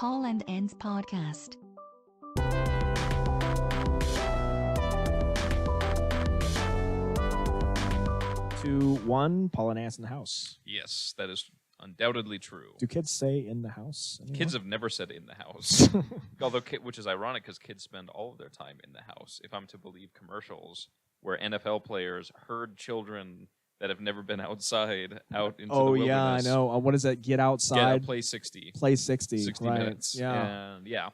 Paul and Ends podcast. 2, 1, Paul and Ants in the house. Yes, that is undoubtedly true. Do kids say in the house anymore? Kids have never said in the house. Although, which is ironic because kids spend all of their time in the house. If I'm to believe commercials where NFL players herd children that have never been outside out into the wilderness. Oh, yeah, I know. What is that? Get outside. Play 60. Play 60. 60 right. minutes. Yeah. And yeah,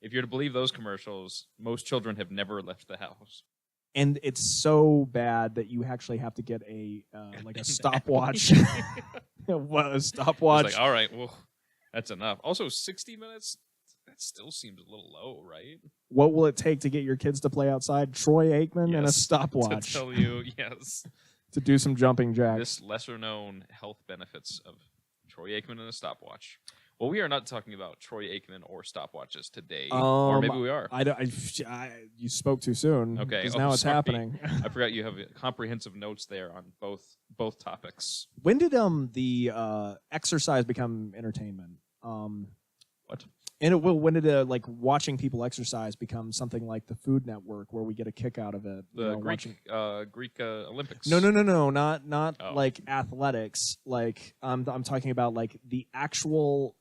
if you're to believe those commercials, most children have never left the house. And it's so bad that you actually have to get a stopwatch. A stopwatch. It's like, all right, well, that's enough. Also, 60 minutes, that still seems a little low, right? What will it take to get your kids to play outside? Troy Aikman and a stopwatch. To tell you, yes. To do some jumping jacks. This lesser-known health benefits of Troy Aikman and a stopwatch. Well, we are not talking about Troy Aikman or stopwatches today, or maybe we are. You spoke too soon. Okay, because now it's happening. I forgot you have comprehensive notes there on both topics. When did the exercise become entertainment? What? And when did watching people exercise become something like the Food Network, where we get a kick out of it? The Greek Olympics. No, not like athletics. Like I'm talking about like the actual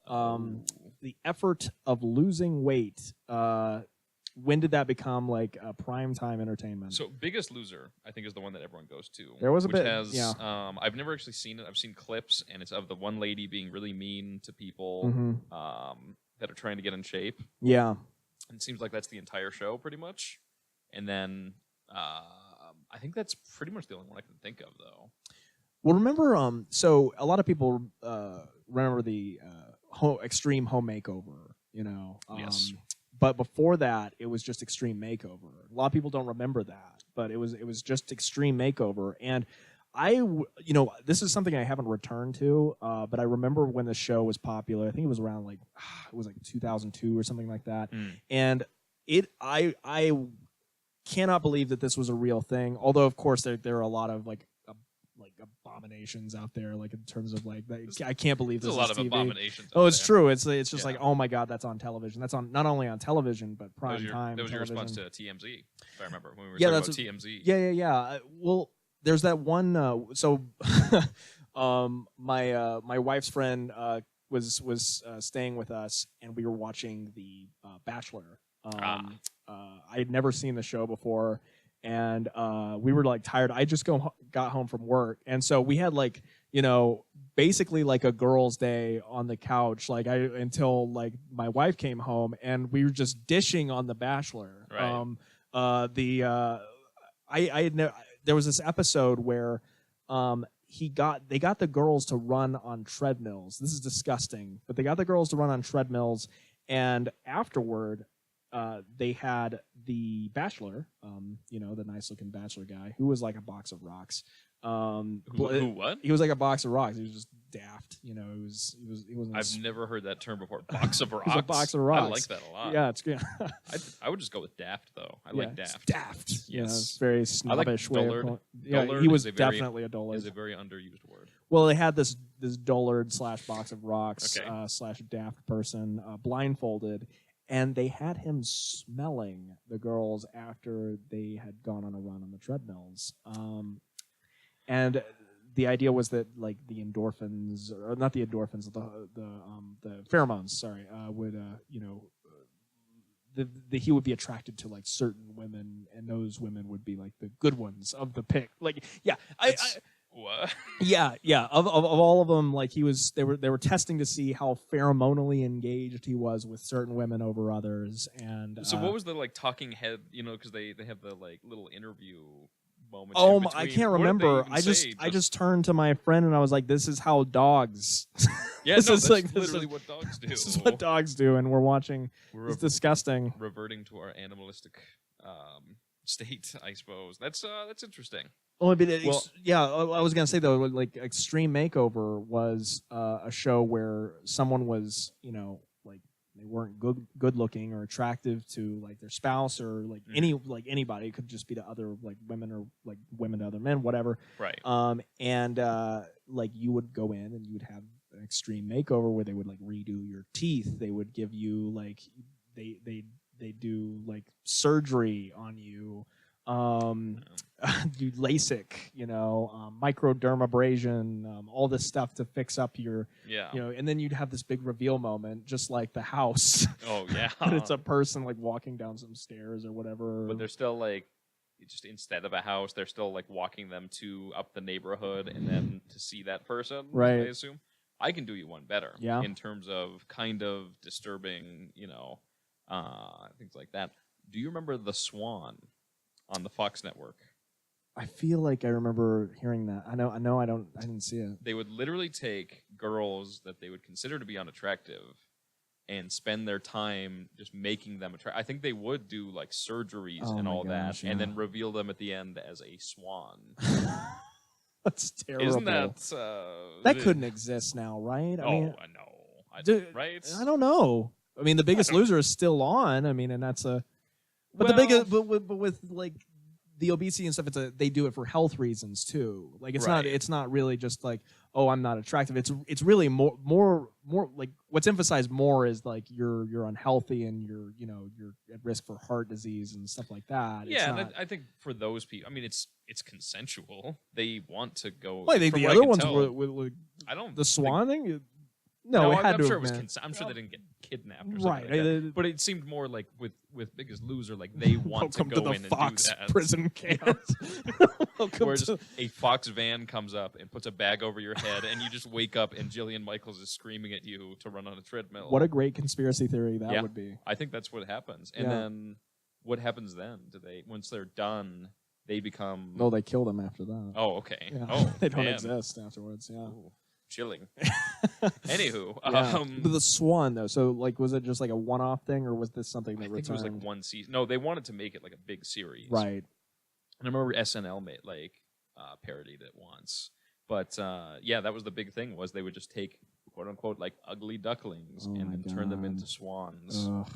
the effort of losing weight. When did that become like a primetime entertainment? So Biggest Loser, I think, is the one that everyone goes to. There was a which bit, has, yeah. I've never actually seen it. I've seen clips, and it's of the one lady being really mean to people that are trying to get in shape. Yeah. And it seems like that's the entire show, pretty much. And then I think that's pretty much the only one I can think of, though. Well, remember, so a lot of people remember the Extreme Home Makeover, you know. Yes. But before that, it was just Extreme Makeover. A lot of people don't remember that, but it was just Extreme Makeover. And this is something I haven't returned to, but I remember when the show was popular. I think it was around like 2002 or something like that. And I cannot believe that this was a real thing. Although, of course, there are a lot of like abominations out there, like in terms of like I can't believe this. There's a lot of TV. abominations. Oh, it's true. It's just like, oh my God, that's on television. That's on not only on television but prime time. That was television. your response to TMZ, if I remember, when we were talking about TMZ. Yeah. Well, there's that one. My wife's friend was staying with us, and we were watching The Bachelor. I had never seen the show before. And we were like tired. I just got home from work, and so we had like basically like a girls' day on the couch, until like my wife came home, and we were just dishing on The Bachelor. Right. There was this episode where they got the girls to run on treadmills. This is disgusting, but they got the girls to run on treadmills, and afterward. They had the Bachelor, the nice-looking Bachelor guy, who was like a box of rocks. Who what? He was like a box of rocks. He was just daft. He wasn't. I've never heard that term before. Box of rocks. He's a box of rocks. I like that a lot. Yeah, it's good. I would just go with daft though. I like daft. Daft. Yes. Yeah, it's very snobbish I like way dullard. of yeah, Dullard he was definitely a dullard. Is a very underused word. Well, they had this dullard / box of rocks / daft person blindfolded. And they had him smelling the girls after they had gone on a run on the treadmills. And the idea was that like the endorphins, or not the endorphins, the pheromones, sorry, would he would be attracted to like certain women, and those women would be like the good ones of the pick. Like, yeah, What? Yeah. Of all of them, like they were testing to see how pheromonally engaged he was with certain women over others. And so, what was the like talking head? Because they have the like little interview moments. Oh, I can't remember. I just turned to my friend and I was like, "This is how dogs." Yeah, that's literally what dogs do. This is what dogs do, and we're watching. It's disgusting. Reverting to our animalistic state, I suppose. That's interesting. I was gonna say though, like Extreme Makeover was a show where someone was, like they weren't good looking or attractive to like their spouse or like anybody. It could just be to other like women or like women to other men, whatever. Right. And like you would go in and you would have an extreme makeover where they would like redo your teeth. They would give you like they do like surgery on you. Do LASIK, microdermabrasion, all this stuff to fix up your, and then you'd have this big reveal moment, just like The House. Oh yeah. But it's a person like walking down some stairs or whatever. But they're still like, just instead of a house, they're still like walking them up the neighborhood and then to see that person. Right. I assume. I can do you one better. Yeah. In terms of kind of disturbing, things like that. Do you remember The Swan on the Fox network? I feel like I remember hearing that. I didn't see it. They would literally take girls that they would consider to be unattractive and spend their time just making them attractive. I think they would do like surgeries and all that, and then reveal them at the end as a swan. That's terrible. Isn't that that couldn't exist now, right? I know. Right? I don't know. I mean, The Biggest Loser is still on. I mean, and that's a. But with like the obesity and stuff, they do it for health reasons too. Like it's not really just like, oh, I'm not attractive. It's really more like what's emphasized more is like you're unhealthy and you're at risk for heart disease and stuff like that. Yeah, and I think for those people, I mean, it's consensual. They want to go. Well, the other ones were I don't. The Swan thing. No, it had I'm to sure have it was. been. I'm sure they didn't get kidnapped or something Right. like that. But it seemed more like with Biggest Loser, like they want to go the in Fox and do that. prison camp. Where just a Fox van comes up and puts a bag over your head, and you just wake up and Jillian Michaels is screaming at you to run on a treadmill. What a great conspiracy theory that would be. I think that's what happens. And then what happens then? Once they're done, they become. No, they kill them after that. Oh, okay. Yeah. Oh, they don't man. exist afterwards. Yeah. Ooh, chilling. Anywho, But The Swan though, so like, was it just like a one-off thing, or was this something that I think returned? it was like one season. No, they wanted to make it like a big series, Right. And I remember SNL made parodied it once, but that was the big thing, was they would just take quote unquote like ugly ducklings and then turn them into swans. Ugh.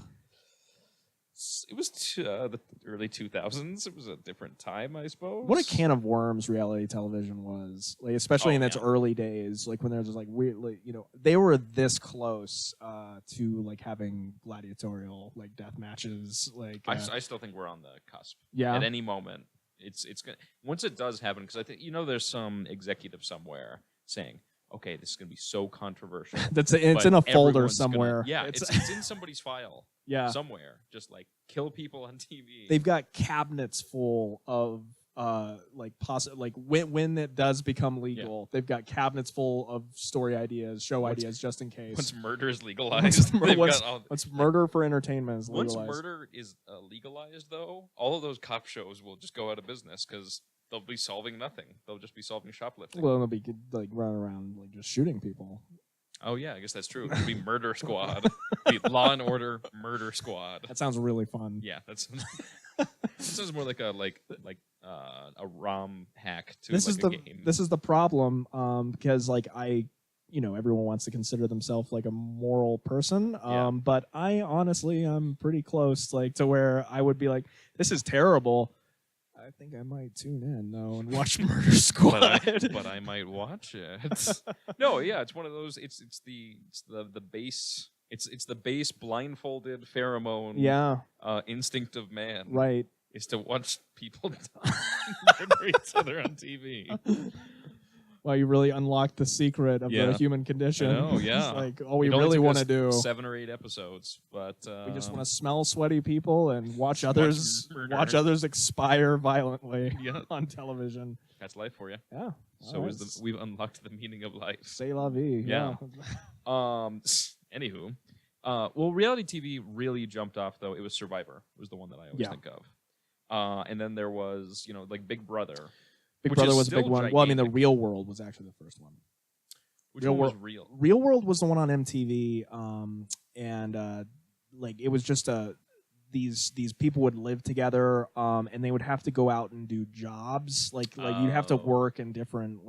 It was the early 2000s. It was a different time, I suppose. What a can of worms reality television was, like especially in its early days, like when there was just like weird, like, they were this close to like having gladiatorial like death matches. Like I still think we're on the cusp. Yeah. At any moment, it's gonna, once it does happen, because I think there's some executive somewhere saying, okay, this is going to be so controversial. it's but in a folder everyone's somewhere. It's in somebody's file. Yeah. Somewhere. Just like kill people on TV. They've got cabinets full of when it does become legal, they've got cabinets full of story ideas, show ideas, just in case. Once murder is legalized, once murder for entertainment is legalized. Once murder is legalized, though, all of those cop shows will just go out of business because they'll be solving nothing. They'll just be solving shoplifting. Well, they'll be like running around like just shooting people. Oh yeah, I guess that's true. It'd be Murder Squad. It'd be Law and Order Murder Squad. That sounds really fun. Yeah, that sounds more like a ROM hack to this like is a the game. This is the problem because like everyone wants to consider themselves like a moral person, but I honestly I'm pretty close like to where I would be like, this is terrible. I think I might tune in though and watch Murder Squad. but I might watch it. No, yeah, it's one of those. It's the base. It's the base blindfolded pheromone. Instinct of man. Right. Is to watch people murder each other on TV. Well, you really unlocked the secret of the human condition. I know, yeah. It's like all we really want to do 7 or 8 episodes, but we just want to smell sweaty people and watch others expire violently on television. That's life for you. Yeah. So we've unlocked the meaning of life. C'est la vie. Yeah. Anywho, reality TV really jumped off though. It was Survivor. Was the one that I always think of. And then there was like Big Brother. Big Brother was a big one. Gigantic. Well, I mean, The Real World was actually the first one. Which one was real? Real World was the one on MTV, and like it was just these people would live together, and they would have to go out and do jobs. Like you'd have to work in different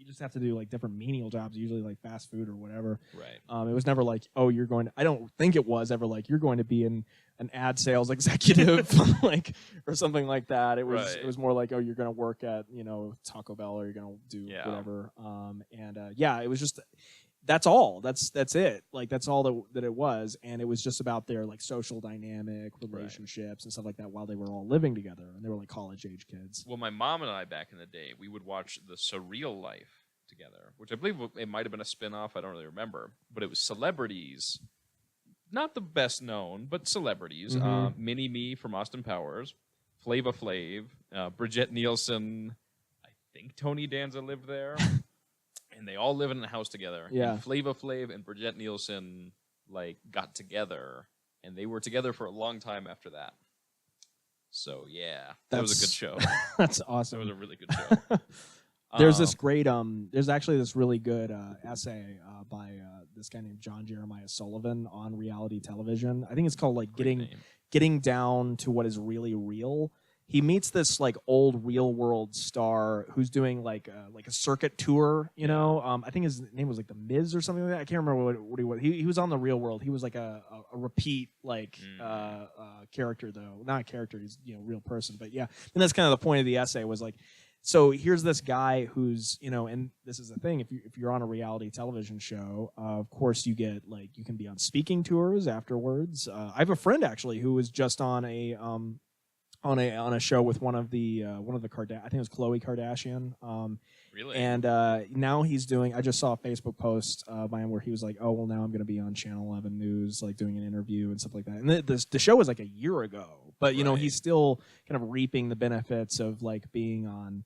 just have to do like different menial jobs, usually like fast food or whatever. Right. It was never like, oh, you're going to, I don't think it was ever like you're going to be an ad sales executive like or something like that. It was Right. it was more like, oh, you're going to work at, Taco Bell, or you're going to do Yeah. whatever. It was just that's all. That's it. Like that's all that it was, and it was just about their like social dynamic, relationships, and stuff like that while they were all living together, and they were like college age kids. Well, my mom and I back in the day, we would watch The Surreal Life together, which I believe it might have been a spin-off. I don't really remember, but it was celebrities, not the best known, but celebrities. Mhm. Mini Me from Austin Powers, Flava Flav, Bridget Nielsen. I think Tony Danza lived there. And they all live in a house together. Yeah. And Flava Flav and Bridget Nielsen like got together, and they were together for a long time after that. So yeah, that was a good show. That's That awesome. was a really good show. There's this great there's actually this really good essay by this guy named John Jeremiah Sullivan on reality television. I think it's called like Great name. getting down to what is really real. He meets this like old real world star who's doing like a circuit tour, you know. I think his name was like the Miz or something like that. I can't remember what he was. He was on the Real World. He was like a repeat like character though, not a character. He's real person. But yeah, and that's kind of the point of the essay was like, so here's this guy who's and this is the thing, if you're on a reality television show, of course you get like you can be on speaking tours afterwards. I have a friend actually who was just on a show with one of the I think it was Khloe Kardashian. Really? And now he's doing. I just saw a Facebook post by him where he was like, "Oh well, now I'm going to be on Channel 11 News, like doing an interview and stuff like that." And the show was like a year ago, but he's still kind of reaping the benefits of like being on,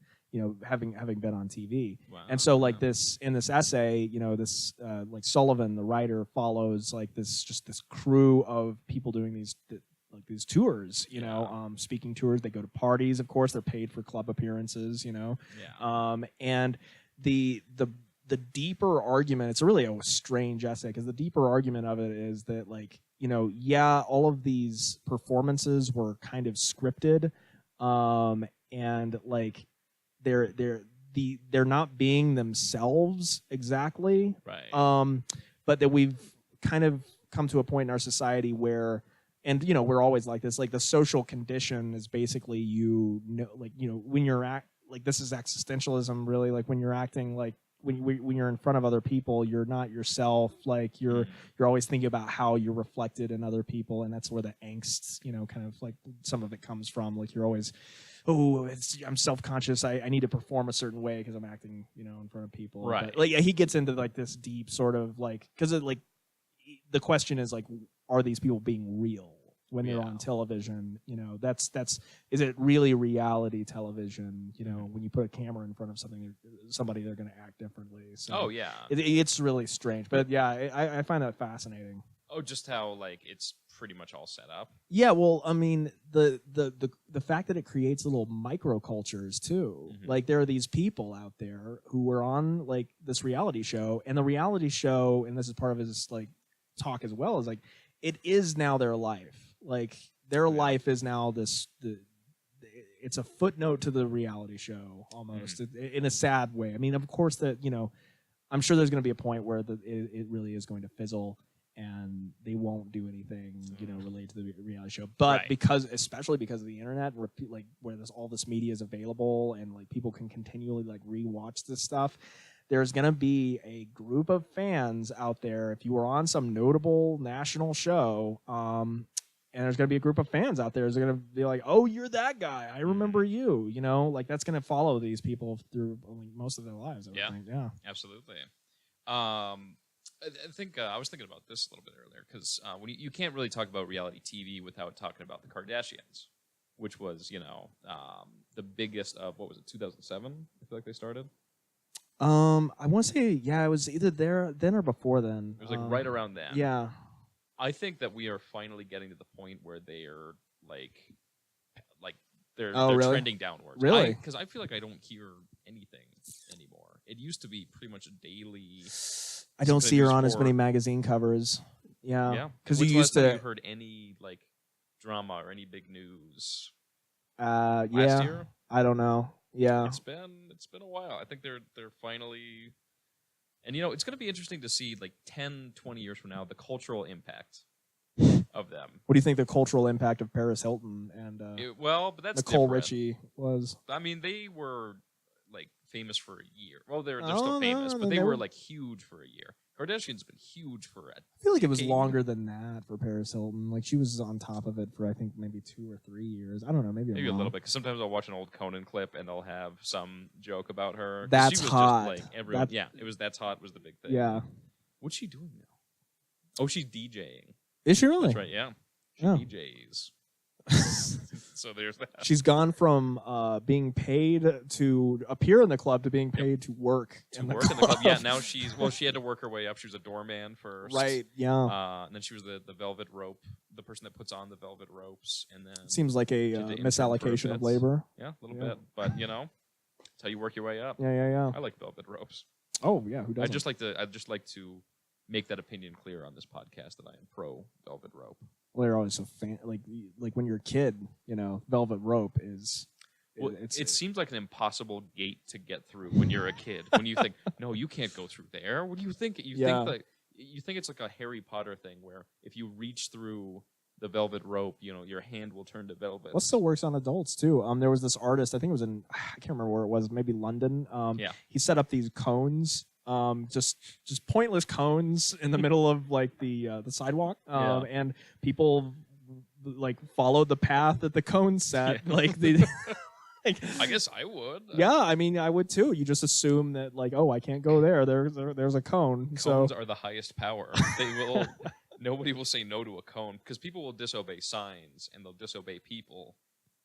having been on TV. Wow. And so like this in this essay, this like Sullivan, the writer, follows like this crew of people doing these tours, speaking tours. They go to parties, of course. They're paid for club appearances, Yeah. And the deeper argument, it's really a strange essay because the deeper argument of it is that like, all of these performances were kind of scripted, and like they're not being themselves exactly. Right. But that we've kind of come to a point in our society where, and we're always like this, like the social condition is basically when you're like this is existentialism really, like when you're acting like when you're in front of other people, you're not yourself, like you're always thinking about how you're reflected in other people, and that's where the angst, kind of like some of it comes from. Like you're always, I'm self-conscious, I need to perform a certain way because I'm acting in front of people. Right. But, like he gets into like this deep sort of like, because like the question is like, are these people being real when they're on television? That's is it really reality television? When you put a camera in front of somebody, they're going to act differently. So Oh yeah. it's really strange, but yeah, I find that fascinating. Oh, just how like it's pretty much all set up. Yeah, well, I mean, the fact that it creates little microcultures too. Mhm. Like there are these people out there who were on like this reality show, and the reality show, and this is part of his like talk as well, is like it is now their life. Like their life is now it's a footnote to the reality show almost, in a sad way. I mean, of course that I'm sure there's going to be a point where it really is going to fizzle and they won't do anything related to the reality show. But especially because of the internet, like where all this media is available and like people can continually like rewatch this stuff, there's going to be a group of fans out there. If you were on some notable national show, and there's going to be a group of fans out there who's going to be like, oh, you're that guy, I remember you, like that's going to follow these people through most of their lives, I would think. Yeah, Absolutely. I think I was thinking about this a little bit earlier because when you can't really talk about reality TV without talking about the Kardashians, which was the biggest of, what was it, 2007? I feel like they started. I want to say, it was either there then or before then. It was like right around then. Yeah. I think that we are finally getting to the point where they are like they're really? trending downwards. Really? Because I feel like I don't hear anything anymore. It used to be pretty much a daily. I don't see her on as for- many magazine covers. Yeah. Yeah, Because When's you the used last time to. you heard any like drama or any big news Yeah. last year? I don't know. Yeah. It's been a while. I think they're finally, and it's going to be interesting to see like 10, 20 years from now the cultural impact of them. What do you think the cultural impact of Paris Hilton and But that's Nicole different. Richie was? I mean, they were like famous for a year. Well, they're Oh, still famous, no, but they they were were- like huge for a year. Kardashian's been huge for it. I feel like it was decade. longer than that for Paris Hilton. Like she was on top of it for I think maybe 2 or 3 years. I don't know, maybe Maybe I'm a wrong. little bit, because sometimes I'll watch an old Conan clip and they'll have some joke about her. 'Cause That's she was hot. Just like everyone, That- yeah, it was That's Hot was the big thing. Yeah, What's she doing now? Oh, she's DJing. is she really? That's right. Yeah, she Oh. DJs. So there's that. She's gone from being paid to appear in the club to being paid to work To in the work club. in the club. Yeah, now she had to work her way up. She was a doorman first. Right. Yeah. And then she was the velvet rope, the person that puts on the velvet ropes, and then Seems like a did the intern for a misallocation of bit. labor. yeah, a little Yeah. bit. But it's how you work your way up. Yeah. I like velvet ropes. Oh yeah. Who I doesn't? just like to make that opinion clear on this podcast that I am pro velvet rope. Well, they're always so fan. Like when you're a kid, velvet rope is. Well, it seems like an impossible gate to get through when you're a kid. When you think, no, you can't go through there. What do you think? You think it's like a Harry Potter thing where if you reach through the velvet rope, your hand will turn to velvet. Well, still works on adults too. There was this artist. I think it was I can't remember where it was. Maybe London. Yeah. He set up these cones. Just pointless cones in the middle of like the sidewalk. Yeah. And people like followed the path that the cones set. Yeah. Like the. I guess I would. Yeah, I mean, I would too. You just assume that, like, oh, I can't go there. There's a cone. Cones are the highest power. They will. Nobody will say no to a cone because people will disobey signs and they'll disobey people,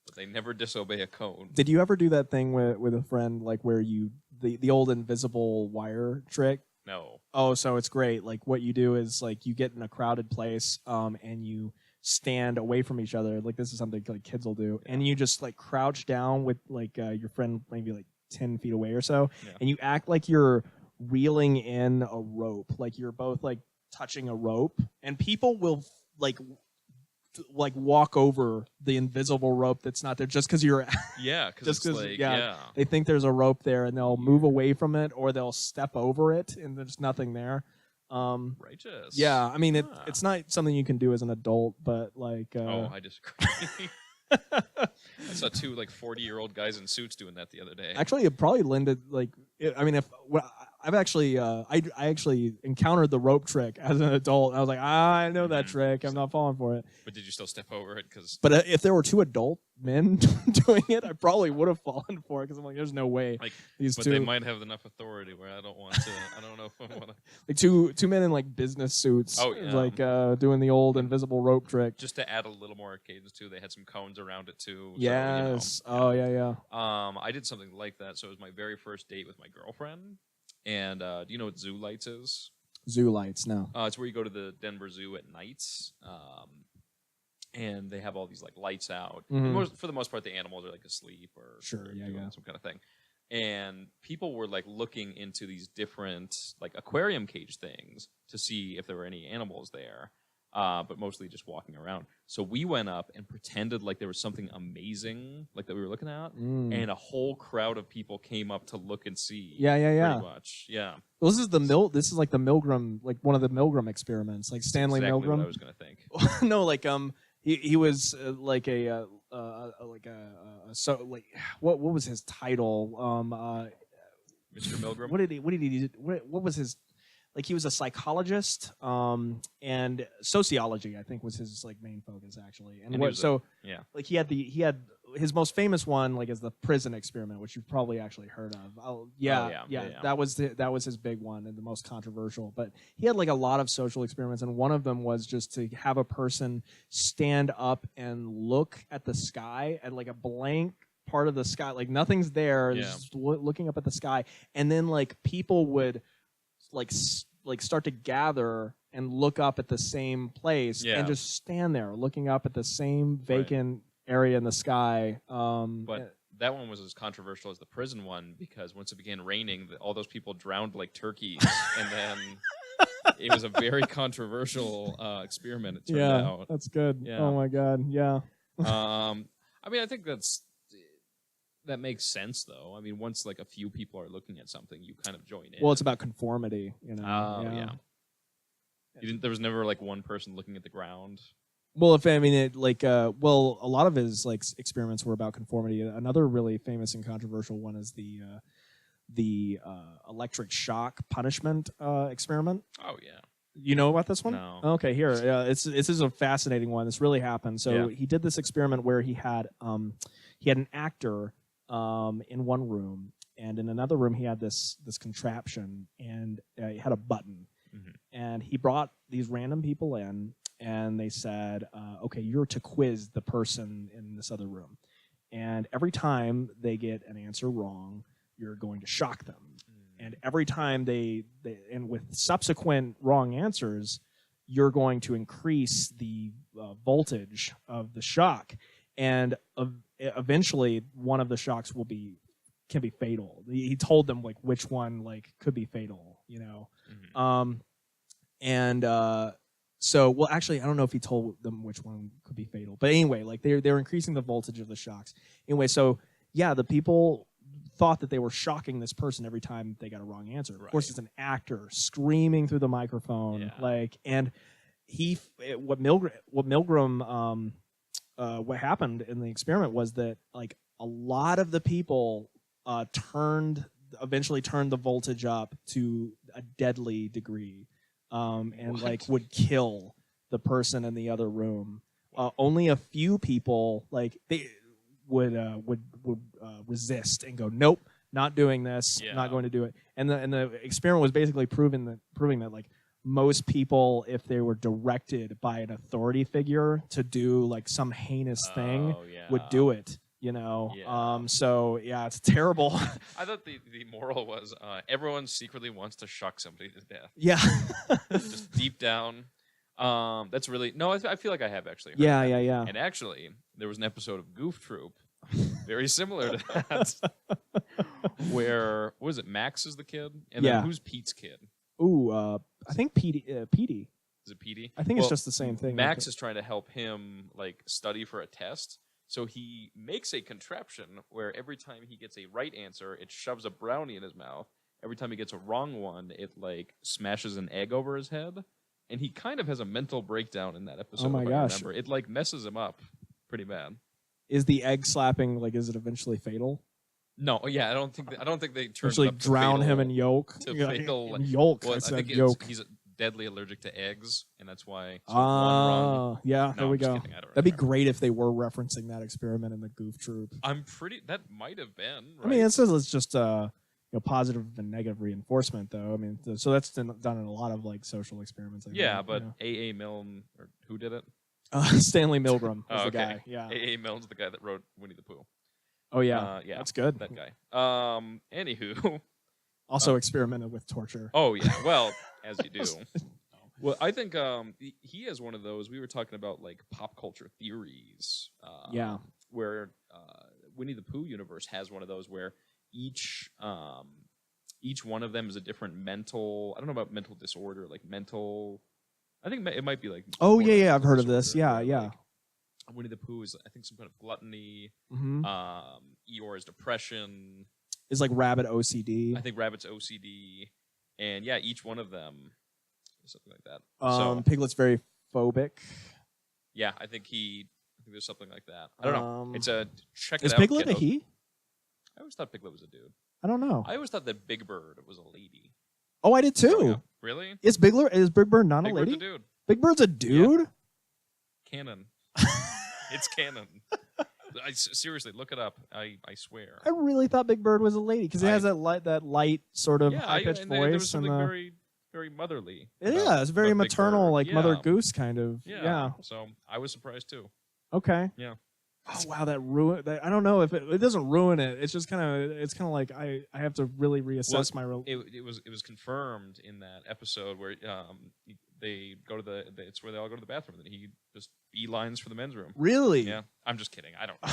but they never disobey a cone. Did you ever do that thing with a friend, like where you the old invisible wire trick? No. Oh, so it's great. Like what you do is like you get in a crowded place, and you stand away from each other. Like this is something like kids will do, and you just like crouch down with like your friend maybe like 10 feet away or so, and you act like you're reeling in a rope, like you're both like touching a rope, and people will like walk over the invisible rope that's not there just because you're Yeah, because just it's 'cause, like yeah, they think there's a rope there and they'll move away from it or they'll step over it and there's nothing there. Righteous. Yeah, I mean it's not something you can do as an adult, but like I disagree. I saw two like 40-year-old guys in suits doing that the other day. actually it probably lended like I mean if I've actually I actually encountered the rope trick as an adult. I was like, I know that trick. I'm not falling for it. But did you still step over it? But if there were two adult men doing it, I probably would have fallen for it because I'm like, there's no way. Like, these but two, they might have enough authority where I don't want to. I don't know if I want to. like two men in like business suits, Oh, yeah. like doing the old invisible rope cadence Just to add a little more cadence too, they had some cones around it too. So, Yes. Oh yeah. I did something like that. So it was my very first date with my girlfriend. And do you know what Zoo Lights is? Zoo lights. No. It's where you go to the Denver Zoo at nights. And they have all these like lights out. Mhm. For the most part, the animals are like asleep or Sure, or yeah, doing yeah. some kind of thing. And people were like looking into these different like aquarium cage things to see if there were any animals there. But mostly just walking around. So we went up and pretended like there was something amazing like that we were looking at. And a whole crowd of people came up to look and see. Yeah. Pretty much. Yeah. Well, this is like the Milgram, like one of the Milgram experiments, like Stanley Exactly Milgram. what I was gonna think. No, like he was like so like what was his title? Mr. Milgram. What did he do? What was his, like he was a psychologist, and sociology I think was his like main focus actually. And he what was yeah. like he had his most famous one like is the prison experiment, which you've probably actually heard of. Yeah. That was his big one and the most controversial. But he had like a lot of social experiments, and one of them was just to have a person stand up and look at the sky at like a blank part of the sky, like nothing's there, just looking up at the sky, and then like people would like start to gather and look up at the same place and just stand there looking up at the same vacant area in the sky. But that one was as controversial as the prison one because once it began raining, all those people drowned like turkeys, and then it was a very controversial experiment. It turned out. That's good. Yeah. Oh my god, yeah. I mean, I think that makes sense, though. I mean, once like a few people are looking at something, you kind of join in. Well, it's about conformity, you know. Oh, yeah. There was never like one person looking at the ground. Well, if I mean it, like, well, a lot of his like experiments were about conformity. Another really famous and controversial one is the electric shock punishment experiment. Oh yeah. You know about this one? No. Okay, here. This is a fascinating one. This really happened. So he did this experiment where he had an actor in one room, and in another room he had this contraption, and he had a button. Mm-hmm. And he brought these random people in, and they said, okay, you're to quiz the person in this other room. And every time they get an answer wrong, you're going to shock them. And every time they and with subsequent wrong answers, you're going to increase the voltage of the shock. And eventually one of the shocks can be fatal. He told them like which one like could be fatal, you know. Mm-hmm. So, well, actually, I don't know if he told them which one could be fatal. But anyway, like they're increasing the voltage of the shocks. Anyway, so yeah, the people thought that they were shocking this person every time they got a wrong answer. Of course, it's an actor screaming through the microphone, and what happened in the experiment was that like a lot of the people eventually turned the voltage up to a deadly degree. And like would kill the person in the other room. Only a few people like they would resist and go, nope, not doing this, not going to do it. And the experiment was basically proving that like most people, if they were directed by an authority figure to do like some heinous thing, would do it. You know, so yeah, it's terrible. I thought the moral was everyone secretly wants to shock somebody to death. Yeah, just deep down. That's really no. I feel like I have actually. Heard Yeah. And actually, there was an episode of Goof Troop, very similar to that, where what is it? Max is the kid, and then who's Pete's kid? Ooh, I think Petey. Is it Petey? I think it's just the same thing. Max is trying to help him like study for a test. So he makes a contraption where every time he gets a right answer, it shoves a brownie in his mouth. Every time he gets a wrong one, it like smashes an egg over his head. And he kind of has a mental breakdown in that episode. Oh my gosh! I remember. It like messes him up pretty bad. Is the egg slapping like? Is it eventually fatal? No, yeah, I don't think they turn actually it up drown to him in yolk. fatal. In yolk. Well, I I said think yolk. he's deadly allergic to eggs, and that's why. Yeah, there we go. Kidding, That'd be great if they were referencing that experiment in the Goof Troop. That might have been. Right? I mean, it says it's just positive and negative reinforcement, though. I mean, so that's done in a lot of like social experiments. But A.A. Milne, or who did it? Stanley Milgram was the guy. Yeah, A.A. Milne's the guy that wrote Winnie the Pooh. Oh yeah, that's good. That guy. Anywho, also experimented with torture. Oh yeah, well, as you do. Well, I think he has one of those. We were talking about like pop culture theories. Where Winnie the Pooh universe has one of those where each one of them is a different mental. I don't know about mental disorder, like mental. I think it might be like. Oh yeah, I've heard of this. Yeah. Like, Winnie the Pooh is, I think, some kind of gluttony. Mm-hmm. Eeyore is depression. Is like Rabbit OCD. I think Rabbit's OCD, and each one of them is something like that. Piglet's very phobic. Yeah, I think there's something like that. I don't know. It's a check. Is it out, Piglet kiddo. a he? I always thought Piglet was a dude. I don't know. I always thought that Big Bird was a lady. Oh, I did too. Really? Is Big Bird not Big a lady? Bird's a dude. Big Bird's a dude? Yeah. Canon. It's canon. Seriously, look it up. I swear. I really thought Big Bird was a lady because it has that light sort of high pitched voice. There was something very, very motherly. It's very maternal, like Mother Yeah. Goose kind of. Yeah. So I was surprised too. Okay. Yeah. Oh wow, that ruin. I don't know if it doesn't ruin it. It's just kind of like I have to really reassess my. It was confirmed in that episode where they go to it's where they all go to the bathroom and he just beelines for the men's room. Really? Yeah. I'm just kidding. I don't know.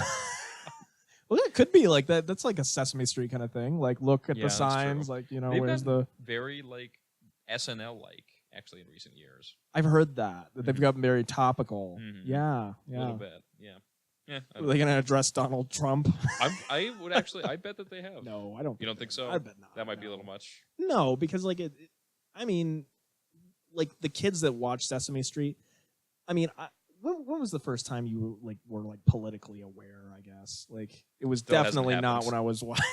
Well, it could be like that. That's like a Sesame Street kind of thing. Like, look at the that's signs. true. Like, They've where's gotten the very like SNL like actually in recent years. I've heard that they've gotten very topical. Mhm. Yeah. A little bit. Yeah. Yeah, Are they going to address Donald Trump? I would actually. I bet that they have. No, I don't. You don't think so? I bet not. That might be a no. little much. No, because like I mean, like the kids that watch Sesame Street. I mean, when was the first time you were politically aware? I guess like it was Still hasn't definitely not happened. when I was watching.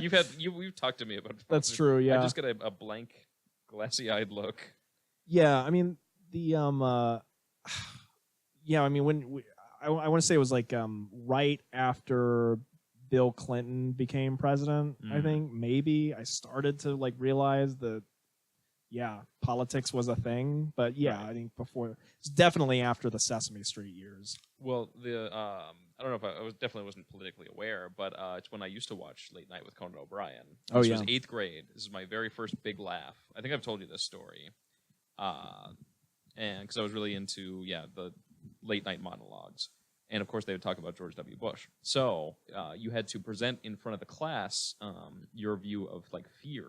You've talked to me about That's politics. true. Yeah. I just get a blank, glassy-eyed look. Yeah, I mean the yeah, I mean I want to say it was like right after Bill Clinton became president. I Mm. think maybe I started to realize that politics was a thing. But yeah, Right. I think before it's definitely after the Sesame Street years. Well, I don't know if I definitely wasn't politically aware, but it's when I used to watch Late Night with Conan O'Brien. Oh, This yeah. was 8th grade. This is my very first big laugh. I think I've told you this story, and because I was really into the late night monologues, and of course they would talk about George W. Bush. So you had to present in front of the class your view of fear,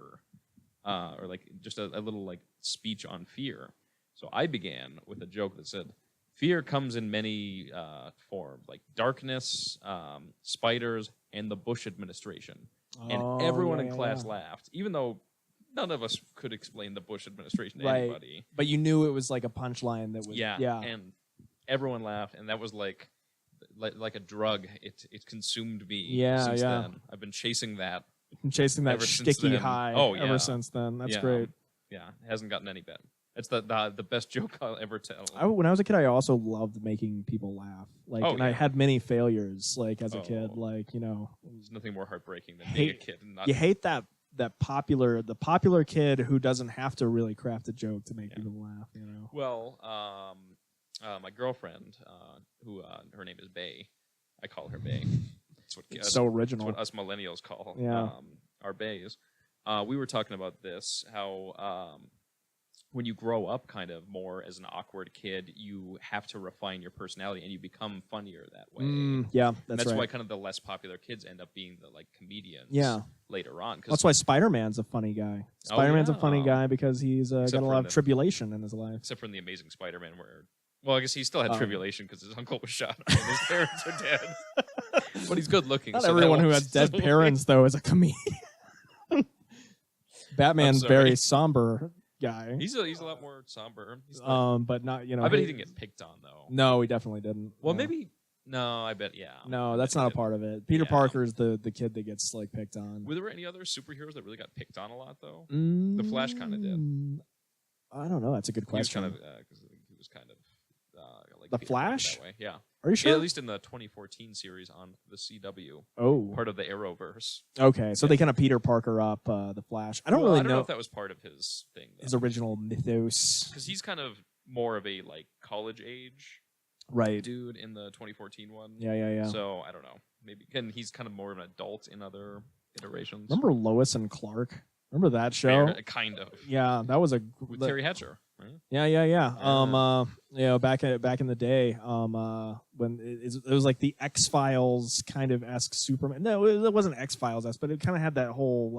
or just a little speech on fear. So I began with a joke that said, "Fear comes in many forms, like darkness, spiders, and the Bush administration." And Oh, everyone yeah, in yeah, class yeah. laughed, even though none of us could explain the Bush administration to Right. anybody. But you knew it was like a punchline that was Yeah, and everyone laughed, and that was like a drug. It consumed me. Yeah, since yeah. then. I've been chasing that. I'm chasing that ever since sticky then. high Oh, yeah. ever since then. That's Yeah. great. Yeah, it hasn't gotten any better. It's the best joke I'll ever tell. When I was a kid, I also loved making people laugh. Oh, and I yeah. had many failures. As a kid, Oh. There's There's nothing more heartbreaking than being a Hate- kid and not. you hate the popular kid who doesn't have to really craft a joke to make Yeah. people laugh. Well, my girlfriend, who her name is Bay, I call her Bay. That's what It's so that's original. what us millennials call Yeah. our bays. We were talking about this, how when you grow up kind of more as an awkward kid, you have to refine your personality and you become funnier that way. Yeah, And that's that's right. why kind of the less popular kids end up being the comedians Yeah. later on. 'Cause- That's why Spider-Man's a funny guy. Spider-Man's a funny yeah. guy because he's got Except a for lot in of the- tribulation in his life. except for in the Amazing Spider-Man, where I guess he still had Oh. tribulation because his uncle was shot and his parents are dead. But he's good looking. Not so that everyone who won't has dead still- parents, though, is a comedian. Batman's sorry. very somber guy. He's a lot more somber. He's not- But not I bet he didn't get picked on though. No, he definitely didn't. Well, No. maybe no. I bet yeah. No, I that's bet he not a did. part of it. Peter Yeah. Parker's the kid that gets picked on. Were there any other superheroes that really got picked on a lot though? The Flash kinda did. I don't know. That's a good He was question. kind of because he was kind of The treated Flash? that way. Yeah. Are you Yeah, sure? at least in the 2014 series on the CW, Oh, part of the Arrowverse. okay. So they kind of Peter Parker up the Flash. I don't Well, really I don't know know if that was part of his thing. his original mythos. Because he's kind of more of a college age Right. dude in the 2014 one. Yeah. So I don't know. Maybe and he's kind of more of an adult in other iterations. Remember Lois and Clark? Remember that show? Kind of. Yeah, that was a With Terry Hatcher, right? Yeah. Yeah. Back in the day, when it was like the X-Files kind of esque Superman. No, it wasn't X-Files esque, but it kind of had that whole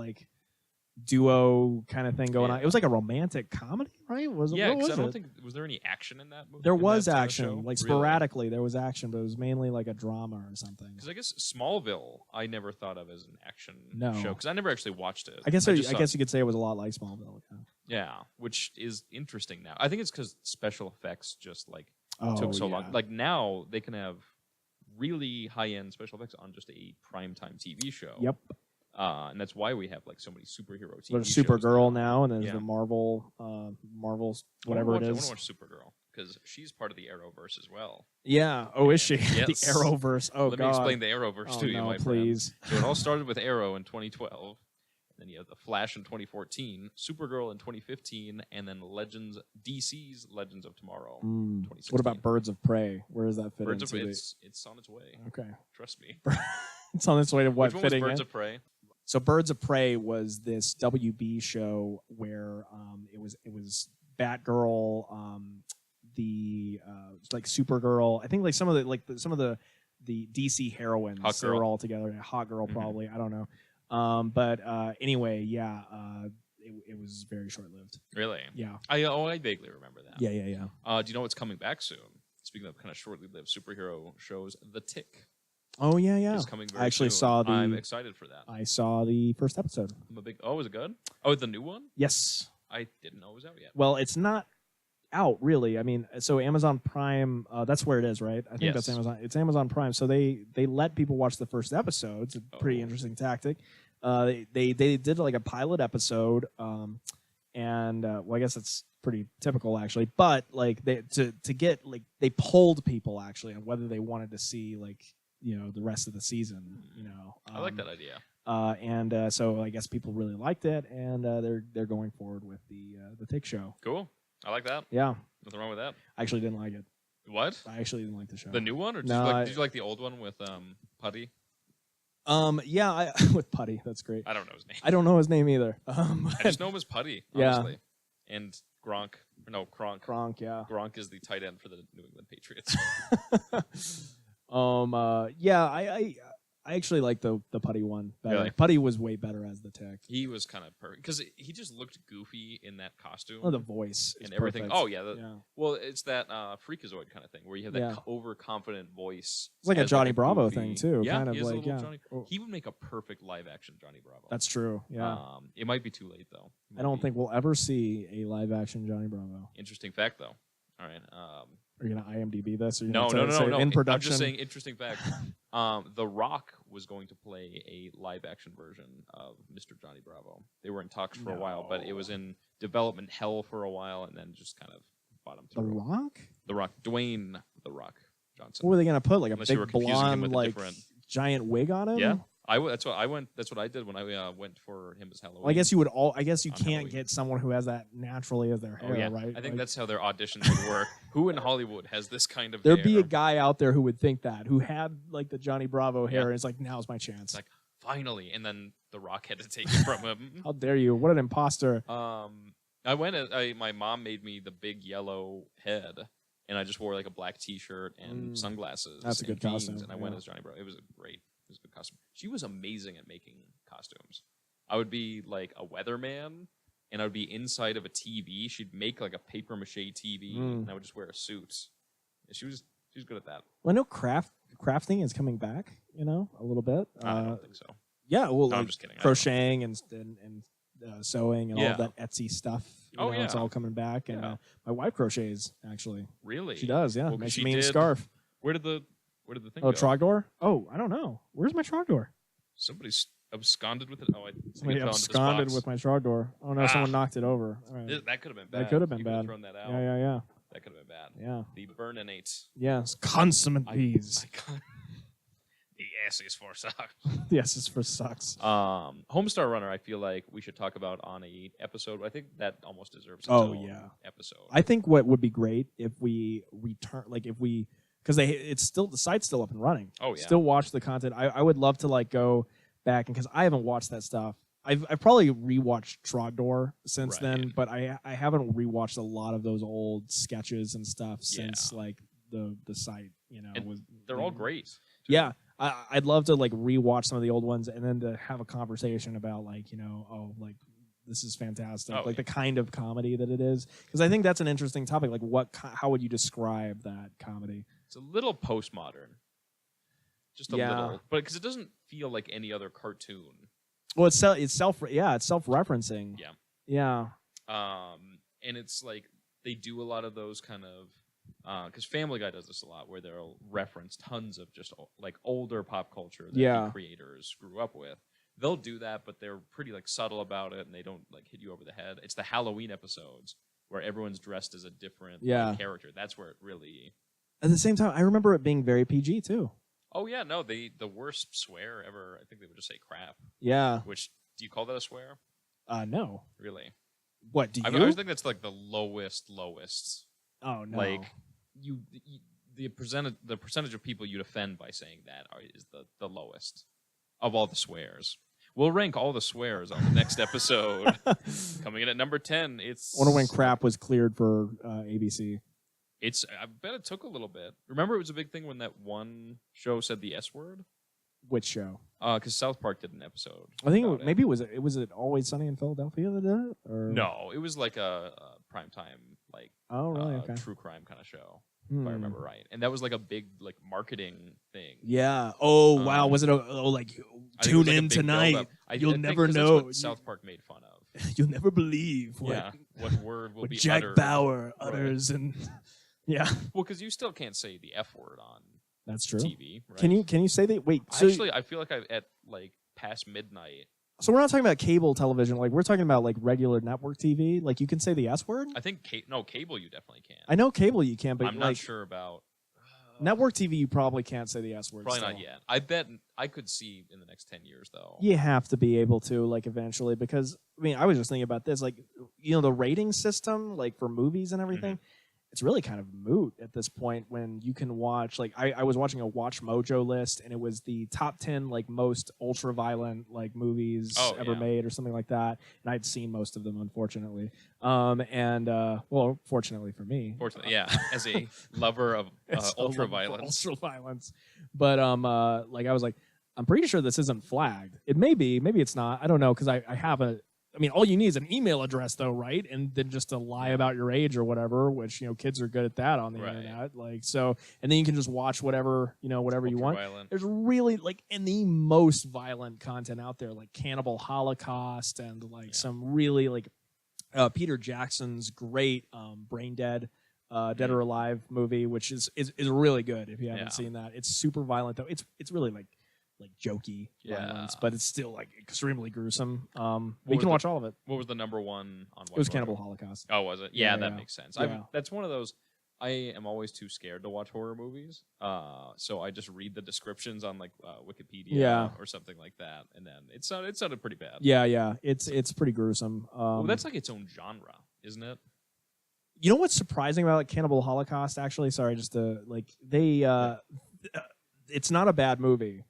duo kind of thing going on. Yeah. It was like a romantic comedy, right? Yeah, what because was I don't it? think was there any action in that movie? There in was that, action, show? Really? sporadically. There was action, but it was mainly like a drama or something. Because I guess Smallville, I never thought of as an action No. show because I never actually watched it. I guess just saw- you could say it was a lot like Smallville. yeah, which is interesting now. I think it's because special effects just Oh, took so yeah. long. Like now they can have really high end special effects on just a primetime TV show. Yep. And that's why we have some of these superhero TV There's shows Supergirl now, and there's Yeah. the Marvel's whatever I it want is. to watch Supergirl because she's part of the Arrowverse as well. Yeah. Oh, is she? Yes. The Arrowverse. Oh, Let God. me explain the Arrowverse Oh, to you, no, my please. friend. So it all started with Arrow in 2012. Then you have the Flash in 2014, Supergirl in 2015, and then DC's Legends of Tomorrow. 2016. What about Birds of Prey? Where does that fit Birds of into Prey? the- It's on its way. Okay. Trust me. It's on its way to what Which one was fitting Birds in. of Prey? So Birds of Prey was this WB show where it was Batgirl, Supergirl. I think some of the DC heroines Hawk they were Girl. all together. Hot Girl Mhm. probably. I don't know. But anyway, yeah. It was very short lived. Really? Yeah. I vaguely remember that. Yeah. Do you know what's coming back soon? speaking of kind of shortly lived superhero shows, The Tick Oh yeah. is coming very I actually soon. saw the. I'm excited for that. I saw the first episode. I'm a big. Oh, is it good? Oh, the new one? Yes. I didn't know it was out yet. Well, it's not out really. I mean, so Amazon Prime, that's where it is, right? I think that's Yes. Amazon. It's Amazon Prime. So they let people watch the first episode. It's a pretty Oh. interesting tactic. They did like a pilot episode, and well, I guess it's pretty typical actually. But like to get like they polled people actually on whether they wanted to see like the rest of the season. I like that idea. And so I guess people really liked it, and they're going forward with the Tick show. Cool. I like that. Yeah, Nothing wrong with that. I actually didn't like it. What? I actually didn't like the show. The new one, or did, No, did you like the old one with Putty? Yeah, with Putty, that's great. I don't know his name. I don't know his name either. I just know him as Putty, Yeah. honestly. And Gronk. No, Kronk. Gronk, yeah. Gronk is the tight end for the New England Patriots. Yeah, I actually like the Putty one better. Really? Putty was way better as the Tick. He was kind of perfect because he just looked goofy in that costume. Oh, the voice is and everything. perfect. Oh yeah, yeah. Well, it's that freakazoid kind of thing where you have that Yeah. overconfident voice. It's like a as, Johnny a Bravo goofy- thing too. Yeah, kind of he is a like little yeah. Johnny. Oh, He would make a perfect live action Johnny Bravo. that's true. Yeah. It might be too late though. It I might don't be. think we'll ever see a live action Johnny Bravo. Interesting fact though. All right. Are you gonna IMDb this? Or you No, gonna no, say no. In I'm production. just saying interesting fact. The Rock was going to play a live action version of Mr. Johnny Bravo. They were in talks for a while, but it was in development hell for a while, and then just kind of bottomed The through. Rock? The Rock, Dwayne The Rock Johnson. What were they gonna put? Like a Unless you were big confusing him blonde, with a like different- giant wig on him? Yeah, that's what I went. That's what I did when I went for him as Halloween. Well, I guess you would all. I guess you On can't Halloween. get someone who has that naturally as their Oh hair, yeah, right? I think Like, that's how their auditions would work. Who in Hollywood has this kind of there'd hair? be a guy out there who would think that, who had like the Johnny Bravo hair, Yeah. and it's like, now's my chance. It's like finally, and then The Rock had to take it from him. How dare you? What an imposter! I went. My mom made me the big yellow head, and I just wore like a black T-shirt and sunglasses. That's a and good jeans, costume, And I went yeah. as Johnny Bravo. It was a good costume. She was amazing at making costumes. I would be like a weatherman, and I would be inside of a TV. She'd make like a paper mache TV, and I would just wear a suit. And she was good at that. Well, I know crafting is coming back. A little bit. I don't think so. Yeah, well, No, I'm like just kidding. I don't know. crocheting and sewing and all Yeah. of that Etsy stuff. Oh, It's yeah. all coming back. And Yeah. my wife crochets actually. Really? She does. Yeah, Well, 'cause makes she me a did- scarf. Where did the thing Oh, go? Trogdor? Oh, I don't know. Where's my Trogdor? Somebody's absconded with it. Oh, I think Somebody it fell into this absconded box. with my Trogdor. Oh no, Ah. someone knocked it over. All right. That could have been bad. That could have been You bad. Thrown that out. Yeah. That could have been bad. Yeah. The Burninates. Yes. Consummate bees. The S is for socks. Yes, it's for sucks. Homestar Runner, I feel like we should talk about on a episode. I think that almost deserves its Oh, own yeah. episode. I think what would be great if we return, because it's still, the site's still up and running. Oh, yeah. Still watch the content. I would love to like go back, and because I haven't watched that stuff. I've probably rewatched Trogdor since then, Right. but I haven't rewatched a lot of those old sketches and stuff since Yeah. like the site. And They're all great. Yeah, I'd love to like rewatch some of the old ones and then to have a conversation about like like this is fantastic, Oh, like yeah. the kind of comedy that it is, because I think that's an interesting topic. Like how would you describe that comedy? It's a little postmodern. Just a Yeah. little. But because it doesn't feel like any other cartoon. Well, it's self-referencing. Yeah. Yeah. And it's like they do a lot of those kind of because Family Guy does this a lot, where they'll reference tons of just like older pop culture that Yeah. the creators grew up with. They'll do that, but they're pretty like subtle about it, and they don't like hit you over the head. It's the Halloween episodes where everyone's dressed as a different character. That's where it really. At the same time, I remember it being very PG too. Oh yeah, no, the worst swear ever. I think they would just say crap. Yeah. Which do you call that a swear? No. Really? What do you? I always think that's like the lowest. Oh no. Like the percentage of people you'd offend by saying that is the lowest of all the swears. We'll rank all the swears on the next episode. Coming in at number 10, it's. I wonder when crap was cleared for ABC. I bet it took a little bit. Remember, it was a big thing when that one show said the S word. Which show? Because South Park did an episode. I think about maybe it was it Always Sunny in Philadelphia that did it? Or No, it was like a primetime, like Oh really? Okay. true crime kind of show. if I remember right. And that was like a big like marketing thing. Yeah. Oh wow. Was it like I think it tune was, like, a in big tonight? buildup. You'll I think never 'cause know. That's what South Park made fun of. You'll never believe what, What word will what be Jack uttered. Bauer Right. utters, and yeah, Well, because you still can't say the F word on that's true. TV. Right? Can you say that? Wait. So, Actually, I feel like at like past midnight. so we're not talking about cable television. Like we're talking about like regular network TV. Like you can say the S word. I think cable you definitely can. I know cable you can, but I'm like not sure about network TV you probably can't say the S word. Probably still. not yet. I bet I could see in the next 10 years though. You have to be able to, like, eventually, because I mean, I was just thinking about this, like, the rating system, like for movies and everything. It's really kind of moot at this point when you can watch, like, I was watching a Watch Mojo list, and it was the top 10 like most ultra violent like movies ever made or something like that, and I'd seen most of them, unfortunately. Well, fortunately for me. Fortunately, yeah, as a lover of ultra violence. Ultra violence. But like I was like, I'm pretty sure this isn't flagged. It may be, maybe it's not. I don't know, because I have I mean, all you need is an email address, though, right? And then just to lie about your age or whatever, which, kids are good at that on the internet. Like, so, and then you can just watch whatever you want. Violent. There's really and the most violent content out there, like Cannibal Holocaust and like some really like Peter Jackson's great Brain Dead. Dead or Alive movie, which is really good if you haven't seen that. It's super violent though. It's really like jokey violence, but it's still like extremely gruesome. You can watch all of it. What was the number one on? It was Cannibal Holocaust. Oh, was it? Yeah, that makes sense. Yeah. That's one of those. I am always too scared to watch horror movies, so I just read the descriptions on like Wikipedia or something like that, and then it sounded pretty bad. Yeah, it's pretty gruesome. Well, that's like its own genre, isn't it? You know what's surprising about Cannibal Holocaust? Actually, sorry, just to it's not a bad movie.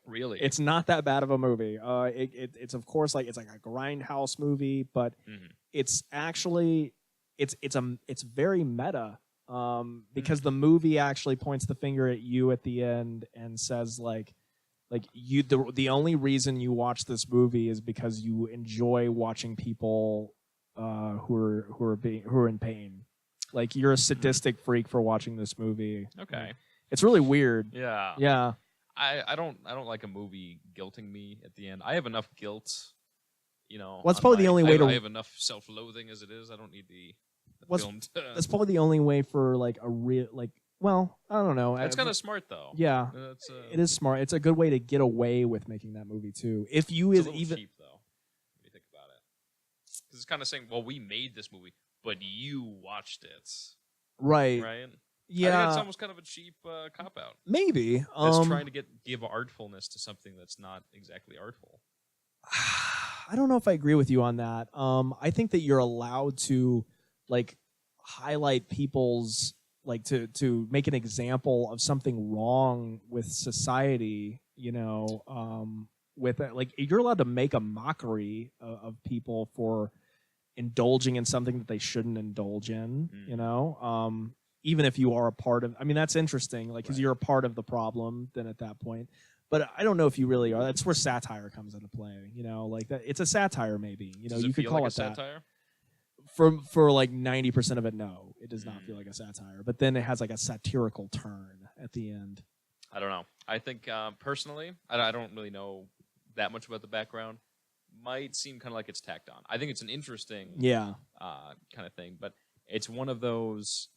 Really, it's not that bad of a movie. It's of course it's like a grindhouse movie, but it's actually it's very meta because the movie actually points the finger at you at the end and says like you the only reason you watch this movie is because you enjoy watching people who are in pain. Like you're a sadistic freak for watching this movie. Okay, it's really weird. Yeah. I don't like a movie guilting me at the end. I have enough guilt, Well, that's probably the only way I have enough self-loathing as it is. I don't need the film to... That's probably the only way for like a real well, I don't know. It's kind of smart though. Yeah, it is smart. It's a good way to get away with making that movie too. If you it's a little cheap though, when you think about it, because it's kind of saying, well, we made this movie, but you watched it, right? Yeah, I think it's almost kind of a cheap cop out. Maybe it's trying to give artfulness to something that's not exactly artful. I don't know if I agree with you on that. I think that you're allowed to like highlight people's to make an example of something wrong with society. With like you're allowed to make a mockery of people for indulging in something that they shouldn't indulge in. Even if you are a part of, I mean, that's interesting, because you're a part of the problem then at that point. But I don't know if you really are. That's where satire comes into play. Like that, it's a satire maybe. Does you could call it that. Satire? For like 90% of it, no, it does not feel like a satire. But then it has like a satirical turn at the end. I don't know. I think personally, I don't really know that much about the background. Might seem kind of like it's tacked on. I think it's an interesting kind of thing, but it's one of those.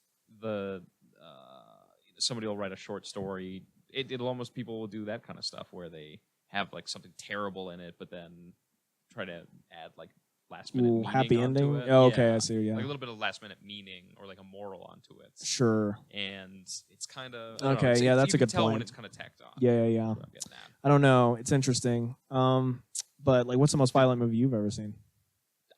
Somebody will write a short story. It'll almost, people will do that kind of stuff where they have like something terrible in it, but then try to add like last minute meaning happy ending. Onto it. Oh, okay, I see. Yeah, like a little bit of last minute meaning or like a moral onto it. Sure. And it's kind of okay. Yeah, that's a good tell point. When it's kind of tacked on. Yeah. I don't know. It's interesting. But like, what's the most violent movie you've ever seen?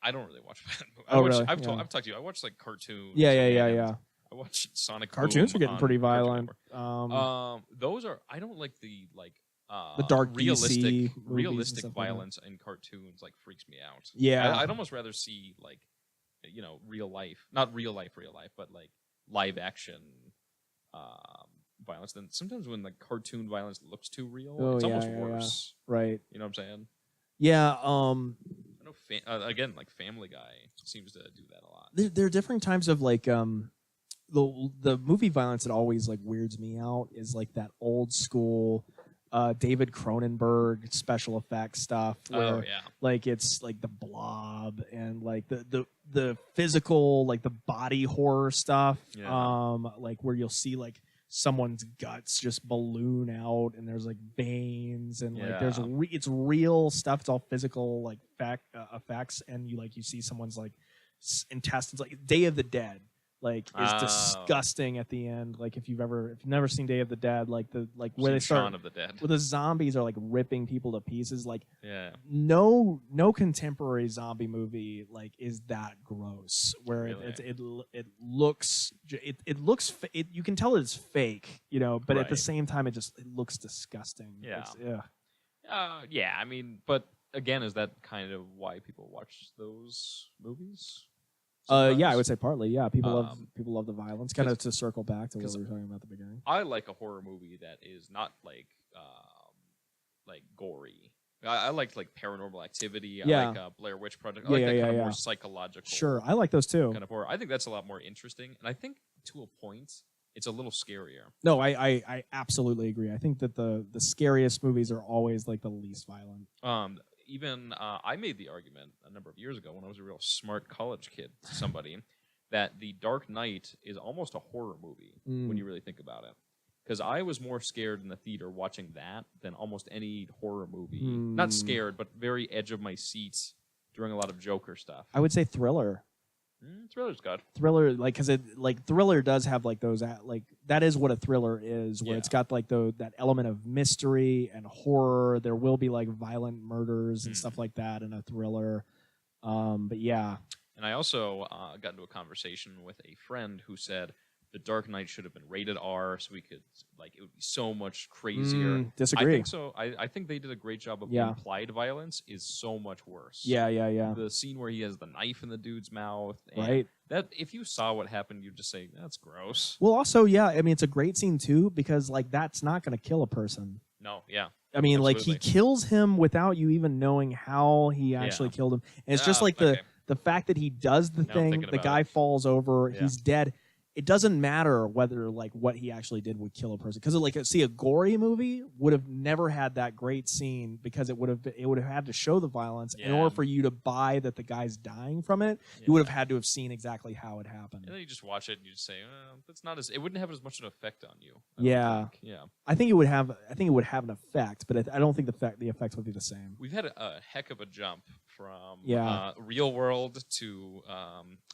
I don't really watch violent movies. Really? I've talked to you. I watch like cartoons. Yeah. I watch Sonic. Cartoons are getting pretty violent. Those are. I don't like the dark realistic violence in cartoons. Like freaks me out. Yeah, I'd almost rather see like real life, not real life, but like live action violence. Then sometimes when like cartoon violence looks too real, it's almost worse. Yeah. Right. You know what I'm saying? Yeah. I know. Again, like Family Guy seems to do that a lot. There are different types of like the movie violence that always like weirds me out is like that old school David Cronenberg special effects stuff where Oh yeah. like it's like the Blob and like the physical like the body horror stuff Yeah. like where you'll see like someone's guts just balloon out and there's like veins and like there's Yeah. it's real stuff. It's all physical like effects and you see someone's like intestines. Like Day of the Dead like is Oh. disgusting at the end. Like if you've never seen Day of the Dead, like where they Seen start Shaun of the Dead. where the zombies are like ripping people to pieces. Like Yeah. no contemporary zombie movie like is that gross. Where Really? it looks you can tell it's fake, but at the Right. same time it looks disgusting. Yeah. Yeah. I mean, but again, is that kind of why people watch those movies? Yeah, I sometimes? would say partly. Yeah, people Um, love the violence. Kind of 'cause- to circle back to what 'cause we were talking about at the beginning. I like a horror movie that is not like gory. I like Paranormal Activity. I Yeah. like Blair Witch Project. I Yeah, like yeah, that yeah, kind of yeah. more psychological Sure, I like those too. kind of horror. I think that's a lot more interesting, and I think to a point, it's a little scarier. No, I absolutely agree. I think that the scariest movies are always like the least violent. Even I made the argument a number of years ago when I was a real smart college kid to somebody that The Dark Knight is almost a horror movie when you really think about it. Because I was more scared in the theater watching that than almost any horror movie. Not scared, but very edge of my seat during a lot of Joker stuff. I would say Thriller. Thriller's good. Thriller, like, because Thriller does have like those like that is what a thriller is, where it's Yeah. got like that element of mystery and horror. There will be like violent murders and stuff like that in a thriller. But yeah, And I also got into a conversation with a friend who said The Dark Knight should have been rated R, so we could it would be so much crazier. disagree. I think so. I think they did a great job of Yeah. implied violence is so much worse. Yeah. The scene where he has the knife in the dude's mouth, and Right. that if you saw what happened, you'd just say that's gross. Well, also, yeah, I mean, it's a great scene too because like that's not going to kill a person. No, yeah, I mean, like he Absolutely. kills him without you even knowing how he actually Yeah. killed him, and it's just Ah, like okay. the fact that he does the Now I'm thing, thinking the about guy it. falls over, Yeah. he's dead. It doesn't matter whether like what he actually did would kill a person because like see a gory movie would have never had that great scene because it would have had to show the violence in Yeah. order for you to buy that the guy's dying from it. You would have had to have seen exactly how it happened. And then you just watch it and you just say, that's not as. It wouldn't have as much an effect on you. I don't Yeah. think. Yeah. I think it would have an effect, but I don't think the effects would be the same. We've had a heck of a jump from Yeah. real world to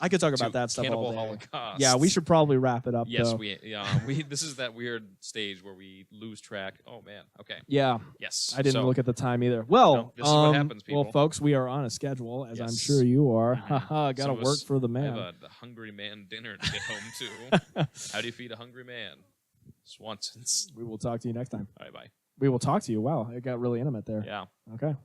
I could talk to about that stuff Cannibal all day. Holocaust. Yeah, we should probably wrap it up. Yes, though. we this is that weird stage where we lose track. Oh man. Okay. Yeah, Yes. I didn't So, look at the time either. Well, No, this is what happens, well, people. folks, we are on a schedule, as I'm Yes. sure you are. Mhm. Haha, got to Some of work us for the I man. have a hungry man dinner to get home to. How do you feed a hungry man? Swanson's. We will talk to you next time. All right, bye. We will talk to you. Wow, it got really intimate there. Yeah. Okay.